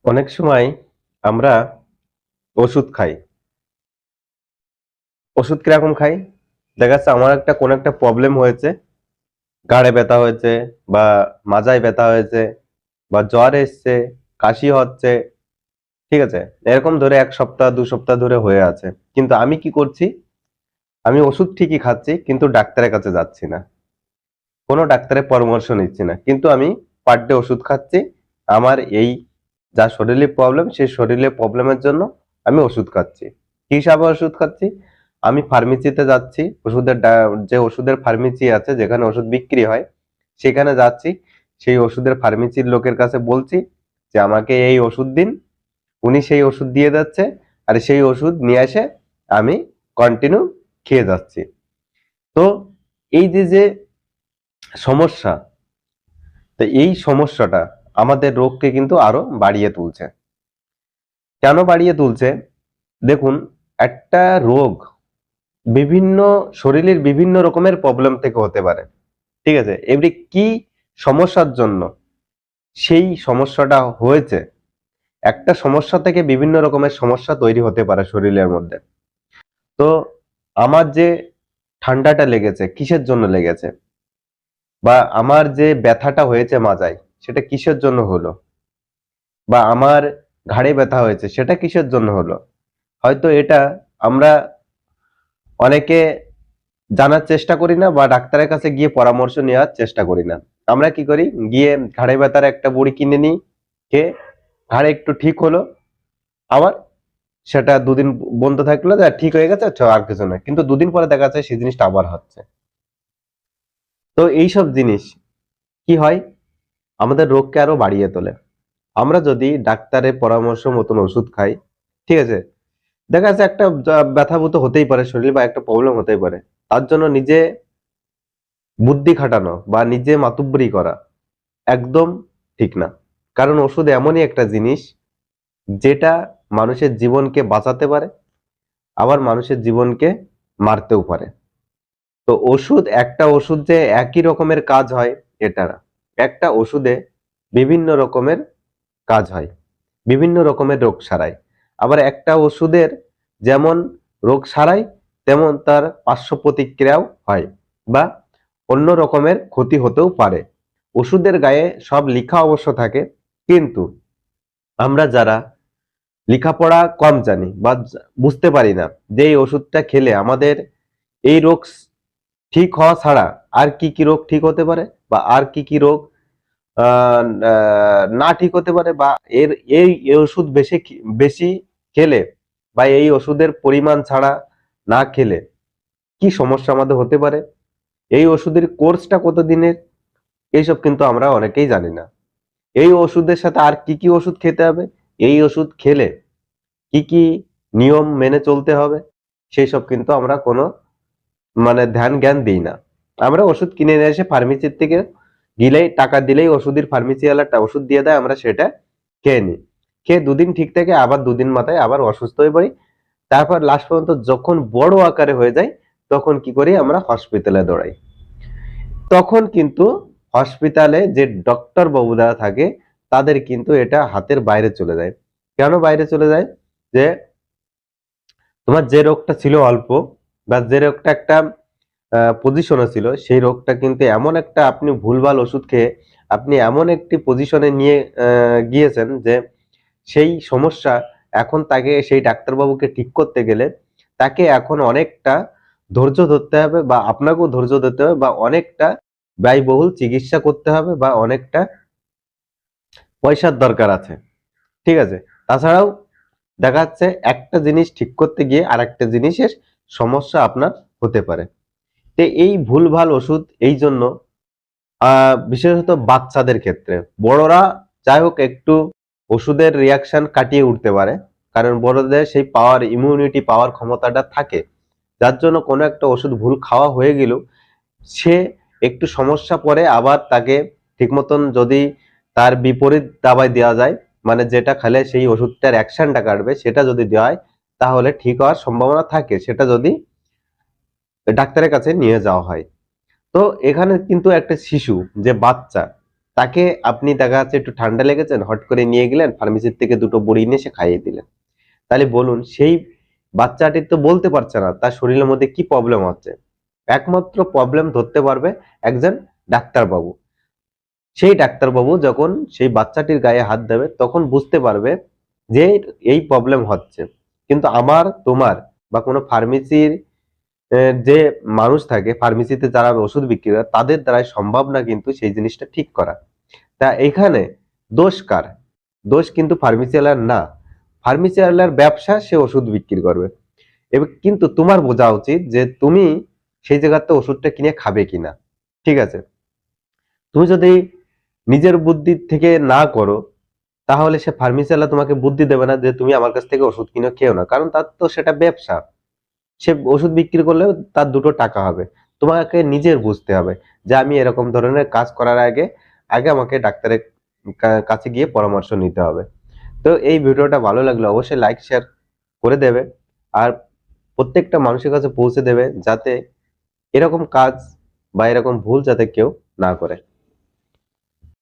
অনেক সময় আমরা ওষুধ খাই। ওষুধ কিরকম খাই? দেখা যাচ্ছে আমার কোনো একটা প্রবলেম হয়েছে, ঘাড়ে ব্যথা হয়েছে বা মাজায় ব্যথা হয়েছে বা জ্বর এসছে, কাশি হচ্ছে, ঠিক আছে? এরকম ধরে ১ সপ্তাহ ২ সপ্তাহ ধরে হয়ে আছে। কিন্তু আমি কি করছি? আমি ওষুধ ঠিকই খাচ্ছি কিন্তু ডাক্তারের কাছে যাচ্ছি না। কোনো ডাক্তারের পরামর্শ নিচ্ছি না। কিন্তু আমি পার ডে ওষুধ খাচ্ছি। আমার এই যা শরীরে প্রবলেম, সেই শরীরে প্রবলেমের জন্য আমি ওষুধ খাচ্ছি। কি হিসাবে ওষুধ খাচ্ছি? আমি ফার্মেসিতে যাচ্ছি, যে ওষুধের ফার্মেসি আছে যেখানে ওষুধ বিক্রি হয়, সেখানে যাচ্ছি। সেই ওষুধের ফার্মেসির লোকের কাছে বলছি যে, "আমাকে এই ওষুধ দিন।" উনি সেই ওষুধ দিয়ে যাচ্ছে। আর সেই ওষুধ নিয়ে এসে আমি কন্টিনিউ খেয়ে যাচ্ছি। তো এই যে সমস্যা, তো এই সমস্যাটা আমাদের রোগকে কিন্তু আরো বাড়িয়ে তুলছে। কেন বাড়িয়ে তুলছে? দেখুন, একটা রোগ বিভিন্ন শরীরের বিভিন্ন রকমের প্রবলেম থেকে হতে পারে। ঠিক আছে? এবারে কি সমস্যার জন্য সেই সমস্যাটা হয়েছে? একটা সমস্যা থেকে বিভিন্ন রকমের সমস্যা তৈরি হতে পারে শরীরের মধ্যে। তো আমার যে ঠান্ডাটা লেগেছে, কিসের জন্য লেগেছে? বা আমার যে ব্যথাটা হয়েছে মাজায়, সেটা কিসের জন্য হলো? বা আমার ঘাড়ে ব্যথা হয়েছে, সেটা কিসের জন্য হলো? হয়তো এটা আমরা অনেকে জানার চেষ্টা করি না বা ডাক্তারের কাছে গিয়ে পরামর্শ নেওয়ার চেষ্টা করি না। আমরা কি করি? গিয়ে ঘাড়ে ব্যথার একটা বড়ি কিনে নিই, খেয়ে ঘাড়ে একটু ঠিক হলো, আবার সেটা ২ দিন বন্ধ থাকলো, যে ঠিক হয়ে গেছে, আর কিছু না। কিন্তু ২ দিন পরে দেখা যাচ্ছে সেই জিনিসটা আবার হচ্ছে। তো এইসব জিনিস কি হয়? আমাদের রোগকে আরো বাড়িয়ে তোলে। আমরা যদি ডাক্তারের পরামর্শ মতন ওষুধ খাই, ঠিক আছে? দেখা যাচ্ছে একটা ব্যথা-বুতো হতেই পারে শরীরে বা একটা প্রবলেম হতেই পারে। তার জন্য নিজে বুদ্ধি খাটানো বা নিজে মাতুব্বরি করা একদম ঠিক না। কারণ ওষুধ এমনই একটা জিনিস যেটা মানুষের জীবনকে বাঁচাতে পারে, আবার মানুষের জীবনকে মারতেও পারে। তো একটা ওষুধ যে একই রকমের কাজ হয় এটা না। একটা ওষুধে বিভিন্ন রকমের কাজ হয়। বিভিন্ন রকমের রোগ সারায়। আবার একটা ওষুধের যেমন রোগ সারায়, তেমন তার পার্শ্ব প্রতিক্রিয়াও হয় বা অন্য রকমের ক্ষতি হতেও পারে। ওষুধের গায়ে সব লিখা অবশ্য থাকে, কিন্তু আমরা যারা লেখাপড়া কম জানি বা বুঝতে পারি না যে এই ওষুধটা খেলে আমাদের এই রোগ ঠিক হওয়া ছাড়া আর কি রোগ ঠিক হতে পারে বা আর কি রোগ না ঠিক হতে পারে, বা এর এই ওষুধ বেশি খেলে বা এই ওষুধের পরিমাণ ছাড়া না খেলে কি সমস্যা আমাদের হতে পারে, এই ওষুধের কোর্সটা কতদিনের, এইসব কিন্তু আমরা অনেকেই জানি না। এই ওষুধের সাথে আর কি ওষুধ খেতে হবে, এই ওষুধ খেলে কি নিয়ম মেনে চলতে হবে, সেই সব কিন্তু আমরা কোনো ধ্যান জ্ঞান দিই না। আমরা ওষুধ কিনে নিয়ে এসে ফার্মেসির থেকে টাকা দিলেই ওষুধের ফার্মেসিওয়ালাটা ওষুধ দিয়ে দেয়, আমরা সেটা খেয়ে নিই। খেয়ে ২ দিন ঠিক থাকে, আবার ২ দিন মাথায় আবার অসুস্থ হয়ে পড়ি। তারপর লাস্ট পর্যন্ত যখন বড় আকারে হয়ে যায়, তখন কি করি? আমরা হসপিটালে দৌড়াই। তখন কিন্তু হসপিটালে যে ডক্টর বাবুরা থাকে, তাদের কিন্তু এটা হাতের বাইরে চলে যায়। কেন বাইরে চলে যায়? যে তোমার যে রোগটা ছিল অল্প, বা যে রোগটা একটা পজিশনে ছিল, সেই রোগটা কিন্তু এমন একটা, আপনি ভুলভাল ওষুধ খেয়ে আপনি এমন একটি পজিশনে নিয়ে গিয়েছেন যে সেই সমস্যা এখন তাকে, সেই ডাক্তারবাবুকে ঠিক করতে গেলে তাকে এখন অনেকটা ধৈর্য ধরতে হবে, বা আপনাকেও ধৈর্য ধরতে হবে, বা অনেকটা ব্যয়বহুল চিকিৎসা করতে হবে, বা অনেকটা পয়সার দরকার আছে। ঠিক আছে? তাছাড়াও দেখা যাচ্ছে একটা জিনিস ঠিক করতে গিয়ে আরেকটা জিনিসের সমস্যা আপনার হতে পারে। তো এই ভুলভাল ওষুধ এই জন্য বিশেষত বাচ্চাদের ক্ষেত্রে, বড়রা যাই হোক একটু ওষুধের রিয়াকশন কাটিয়ে উঠতে পারে, কারণ বড়দের সেই পাওয়ার, ইমিউনিটি পাওয়ার ক্ষমতাটা থাকে, যার জন্য কোনো একটা ওষুধ ভুল খাওয়া হয়ে গেলেও সে একটু সমস্যা পড়ে, আবার তাকে ঠিক মতন যদি তার বিপরীত দাবায় দেওয়া যায়, যেটা খেলে সেই ওষুধটার অ্যাকশনটা কাটবে, সেটা যদি দেওয়া হয় তাহলে ঠিক হওয়ার সম্ভাবনা থাকে, সেটা যদি ডাক্তারের কাছে নিয়ে যাওয়া হয়। তো এখানে কিন্তু একটা শিশু, যে বাচ্চা, তাকে আপনি দেখা যাচ্ছে একটু ঠান্ডা লেগেছেন, হট করে নিয়ে গেলেন ফার্মেসির থেকে দুটো বড়ি নিয়ে এসে খাইয়ে দিলেন। তাহলে বলুন সেই বাচ্চাটি তো বলতে পারছে না তার শরীরের মধ্যে কি প্রবলেম হচ্ছে। একমাত্র প্রবলেম ধরতে পারবে একজন ডাক্তারবাবু। সেই ডাক্তারবাবু যখন সেই বাচ্চাটির গায়ে হাত দেবে তখন বুঝতে পারবে যে এই প্রবলেম হচ্ছে। কিন্তু আমার তোমার বা কোনো ফার্মেসির যে মানুষ থাকে, ফার্মেসিতে যারা ওষুধ বিক্রি করে তাদের দ্বারাই সম্ভব না কিন্তু সেই জিনিসটা ঠিক করা। তা এখানে দোষ কার? দোষ কিন্তু ফার্মেসিওয়ালার না। ফার্মেসিওয়ালার ব্যবসা, সে ওষুধ বিক্রি করবে। এবার কিন্তু তোমার বোঝা উচিত যে তুমি সেই জায়গাতে ওষুধটা কিনে খাবে কিনা। ঠিক আছে? তুমি যদি নিজের বুদ্ধি থেকে না করো তাহলে সে ফার্মেসিওয়ালা তোমাকে বুদ্ধি দেবে না যে তুমি আমার কাছ থেকে ওষুধ কিনে খেও না, কারণ তার তো সেটা ব্যবসা। সে ওষুধ বিক্রি করলেও তার দুটো টাকা হবে। তোমাকে নিজের বুঝতে হবে যে আমি এরকম ধরনের কাজ করার আগে আগে আমাকে ডাক্তারের কাছে গিয়ে পরামর্শ নিতে হবে। তো এই ভিডিওটা ভালো লাগলে অবশ্যই লাইক শেয়ার করে দেবে, আর প্রত্যেকটা মানুষের কাছে পৌঁছে দেবে যাতে এরকম কাজ বা এরকম ভুল যাতে কেউ না করে।